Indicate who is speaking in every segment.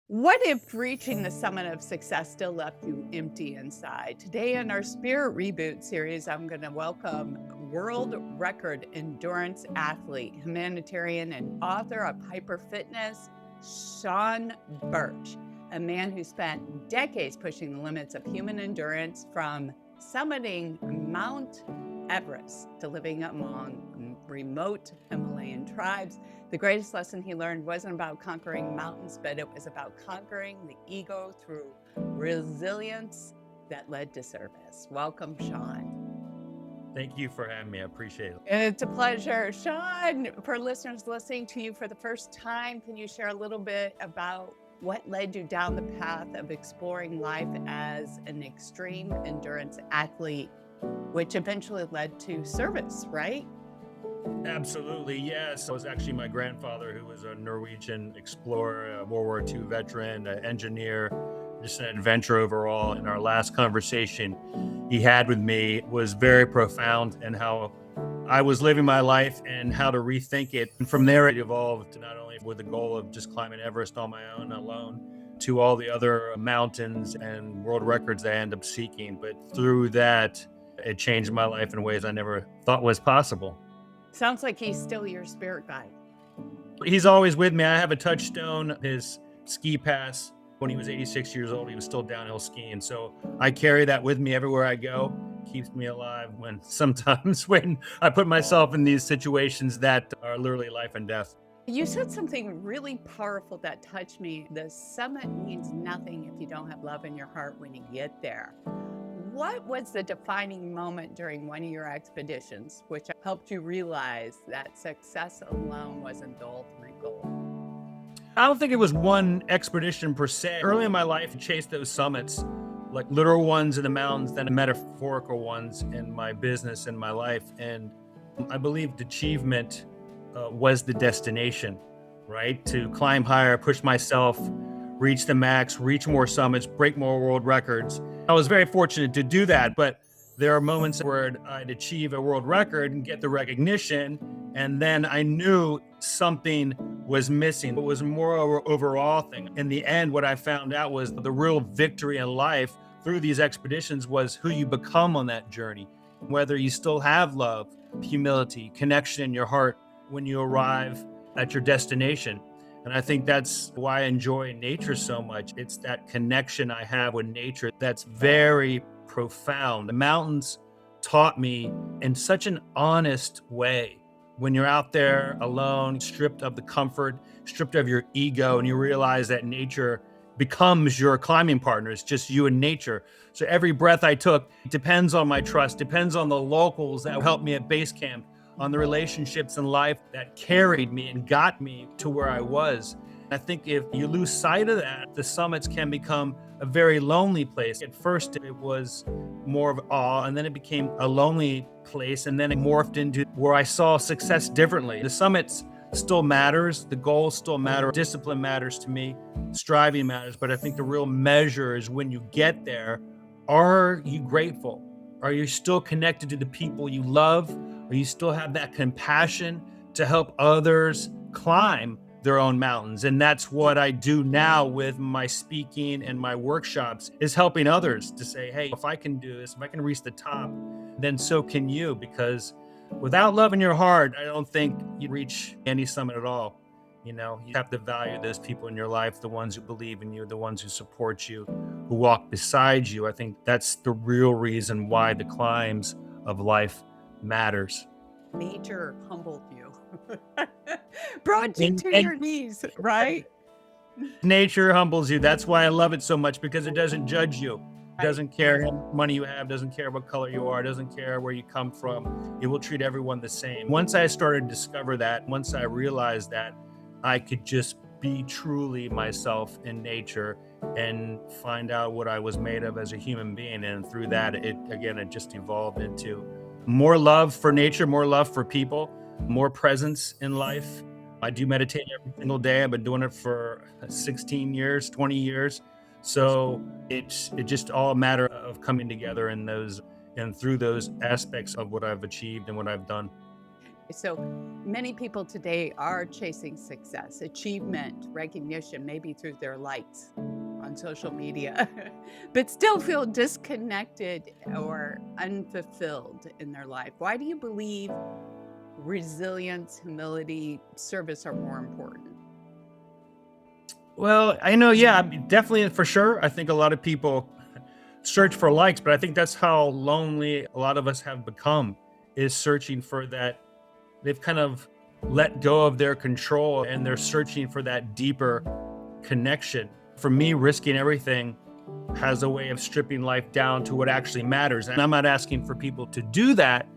Speaker 1: What if reaching the summit of success still left you empty inside? Today, in our Spirit Reboot series, I'm going to welcome world record endurance athlete, humanitarian, and author of Hyper Fitness, Sean Birch, a man who spent decades pushing the limits of human endurance, from summiting Mount Everest to living among remote Himalayan tribes. The greatest lesson he learned wasn't about conquering mountains, but it was about conquering the ego through resilience that led to service. Welcome, Sean.
Speaker 2: Thank you for having me. I appreciate it.
Speaker 1: It's a pleasure. Sean, for listeners listening to you for the first time, can you share a little bit about what led you down the path of exploring life as an extreme endurance athlete, which eventually led to service, right?
Speaker 2: Absolutely, yes. It was actually my grandfather, who was a Norwegian explorer, a World War II veteran, an engineer, just an adventure overall. And our last conversation he had with me was very profound, and how I was living my life and how to rethink it. And from there, it evolved to not only with the goal of just climbing Everest on my own, alone, to all the other mountains and world records that I end up seeking. But through that, it changed my life in ways I never thought was possible.
Speaker 1: Sounds like he's still your spirit guide.
Speaker 2: He's always with me. I have a touchstone, his ski pass. When he was 86 years old, he was still downhill skiing. So I carry that with me everywhere I go. Keeps me alive when sometimes when I put myself in these situations that are literally life and death.
Speaker 1: You said something really powerful that touched me. The summit means nothing if you don't have love in your heart when you get there. What was the defining moment during one of your expeditions which helped you realize that success alone wasn't the ultimate goal?
Speaker 2: I don't think it was one expedition per se. Early in my life, I chased those summits, like literal ones in the mountains, then metaphorical ones in my business and my life. And I believed achievement was the destination, right? To climb higher, push myself, reach the max, reach more summits, break more world records. I was very fortunate to do that, but there are moments where I'd achieve a world record and get the recognition, and then I knew something was missing. It was more overall thing. In the end, what I found out was the real victory in life through these expeditions was who you become on that journey. Whether you still have love, humility, connection in your heart when you arrive at your destination. And I think that's why I enjoy nature so much. It's that connection I have with nature that's very profound. The mountains taught me in such an honest way. When you're out there alone, stripped of the comfort, stripped of your ego, and you realize that nature becomes your climbing partner. It's just you and nature. So every breath I took depends on my trust, depends on the locals that helped me at base camp, on the relationships in life that carried me and got me to where I was. I think if you lose sight of that, the summits can become a very lonely place. At first, it was more of awe, and then it became a lonely place, and then it morphed into where I saw success differently. The summits still matters, the goals still matter, discipline matters to me, striving matters, but I think the real measure is when you get there, are you grateful? Are you still connected to the people you love? Or you still have that compassion to help others climb their own mountains? And that's what I do now with my speaking and my workshops, is helping others to say, hey, if I can do this, if I can reach the top, then so can you. Because without love in your heart, I don't think you reach any summit at all. You know, you have to value those people in your life, the ones who believe in you, the ones who support you, who walk beside you. I think that's the real reason why the climbs of life matters.
Speaker 1: Nature humbled you, brought you to
Speaker 2: And
Speaker 1: your knees, right?
Speaker 2: nature humbles you. That's why I love it so much, because it doesn't judge you. It
Speaker 1: Right.
Speaker 2: doesn't care how much money you have, doesn't care what color you are, doesn't care where you come from. It will treat everyone the same. Once I started to discover that, once I realized that I could just be truly myself in nature and find out what I was made of as a human being. And through that, it just evolved into more love for nature, more love for people, more presence in life. I do meditate every single day. I've been doing it for 16 years, 20 years. So it's just all a matter of coming together in those and through those aspects of what I've achieved and what I've done.
Speaker 1: So many people today are chasing success, achievement, recognition, maybe through their likes on social media, but still feel disconnected or unfulfilled in their life. Why do you believe resilience, humility, service are more important?
Speaker 2: Well, I know, yeah, I mean, definitely for sure. I think a lot of people search for likes, but I think that's how lonely a lot of us have become, is searching for that. They've kind of let go of their control and they're searching for that deeper connection. For me, risking everything has a way of stripping life down to what actually matters. And I'm not asking for people to do that,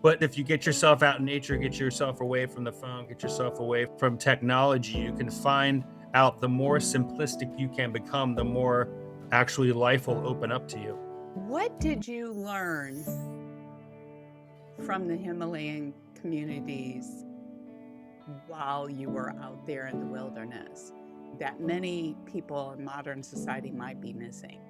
Speaker 2: but if you get yourself out in nature, get yourself away from the phone, get yourself away from technology, you can find out the more simplistic you can become, the more actually life will open up to you.
Speaker 1: What did you learn from the Himalayan communities while you were out there in the wilderness that many people in modern society might be missing?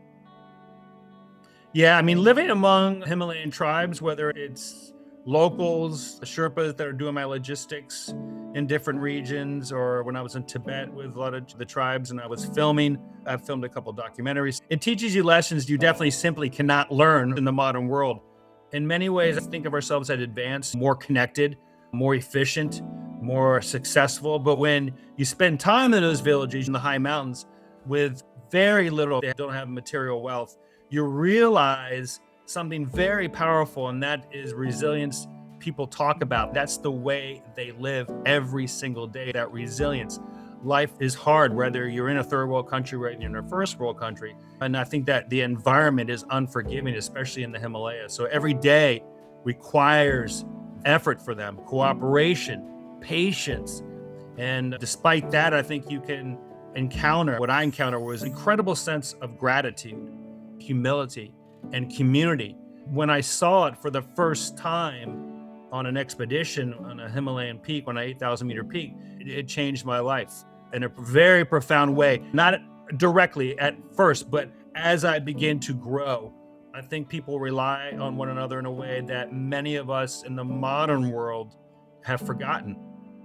Speaker 2: Yeah, I mean, living among Himalayan tribes, whether it's locals, the Sherpas that are doing my logistics in different regions, or when I was in Tibet with a lot of the tribes and I was filming, I've filmed a couple documentaries. It teaches you lessons you definitely simply cannot learn in the modern world. In many ways, I think of ourselves as advanced, more connected, more efficient, more successful. But when you spend time in those villages in the high mountains with very little, they don't have material wealth, you realize something very powerful, and that is resilience. People talk about that's the way they live every single day, that resilience. Life is hard, whether you're in a third world country or you're in a first world country. And I think that the environment is unforgiving, especially in the Himalayas. So every day requires effort for them, cooperation, patience. And despite that, I think you can encounter what I encountered was incredible sense of gratitude, humility, and community. When I saw it for the first time on an expedition on a Himalayan peak, on an 8,000-meter peak, it changed my life in a very profound way. Not directly at first, but as I begin to grow, I think people rely on one another in a way that many of us in the modern world have forgotten.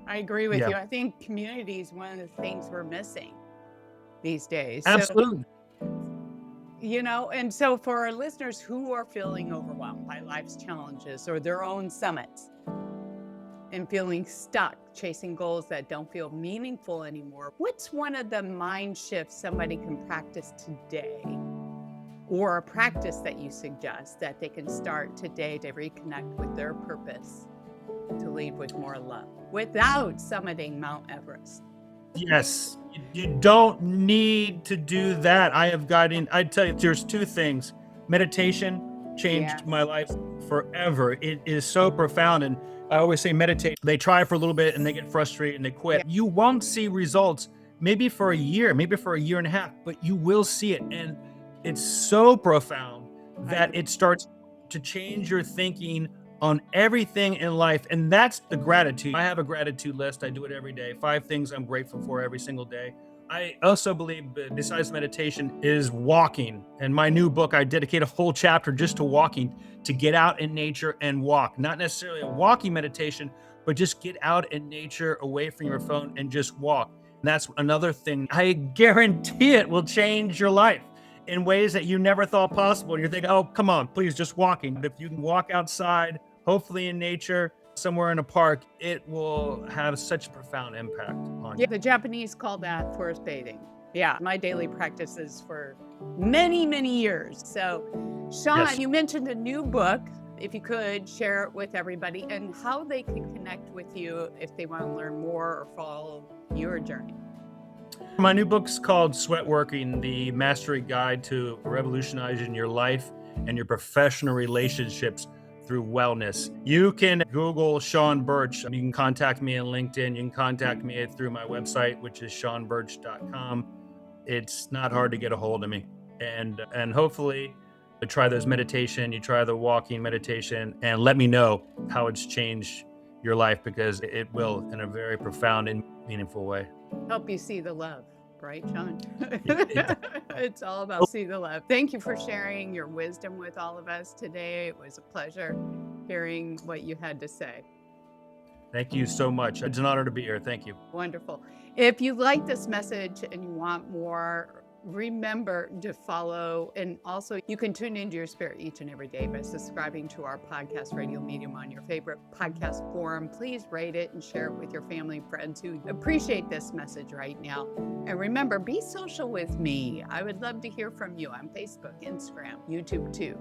Speaker 1: I agree with
Speaker 2: Yeah,
Speaker 1: you. I think community is one of the things we're missing these days. So,
Speaker 2: absolutely.
Speaker 1: and so for our listeners who are feeling overwhelmed by life's challenges or their own summits and feeling stuck chasing goals that don't feel meaningful anymore, what's one of the mind shifts somebody can practice today, or a practice that you suggest that they can start today to reconnect with their purpose, to lead with more love without summiting Mount Everest?
Speaker 2: Yes, you don't need to do that. I'd tell you, there's two things. Meditation changed my
Speaker 1: Yes.
Speaker 2: life forever. It is so profound. And I always say meditate. They try for a little bit and they get frustrated and they
Speaker 1: Yeah.
Speaker 2: quit. You won't see results maybe for a year, maybe for a year and a half, but you will see it. And it's so profound
Speaker 1: I
Speaker 2: that
Speaker 1: agree.
Speaker 2: it starts to change your thinking on everything in life. And that's the gratitude. I have a gratitude list. I do it every day. 5 things I'm grateful for every single day. I also believe, besides meditation, is walking. And my new book, I dedicate a whole chapter just to walking, to get out in nature and walk. Not necessarily a walking meditation, but just get out in nature away from your phone and just walk. And that's another thing I guarantee it will change your life in ways that you never thought possible. You're thinking, oh, come on, please, just walking. But if you can walk outside, hopefully in nature, somewhere in a park, it will have such a profound impact on
Speaker 1: Yeah,
Speaker 2: you.
Speaker 1: the Japanese call that forest bathing. Yeah, my daily practice is for many, many years. So, Sean,
Speaker 2: Yes.
Speaker 1: you mentioned a new book. If you could share it with everybody and how they can connect with you if they want to learn more or follow your journey.
Speaker 2: My new book's called Sweat Working, the mastery guide to revolutionizing your life and your professional relationships through wellness. You can Google Sean Birch. You can contact me on LinkedIn. You can contact me through my website, which is seanbirch.com. It's not hard to get a hold of me. And hopefully you try those meditation, you try the walking meditation, and let me know how it's changed your life, because it will in a very profound and meaningful way.
Speaker 1: Help you see the love, right, Sean?
Speaker 2: It-
Speaker 1: It's all about see the love. Thank you for sharing your wisdom with all of us today. It was a pleasure hearing what you had to say.
Speaker 2: Thank you so much. It's an honor to be here. Thank you.
Speaker 1: Wonderful. If you like this message and you want more, remember to follow. And also, you can tune into your spirit each and every day by subscribing to our podcast, RadioMedium, on your favorite podcast forum. Please rate it and share it with your family and friends who appreciate this message right now. And remember, be social with me. I would love to hear from you on Facebook, Instagram, YouTube too.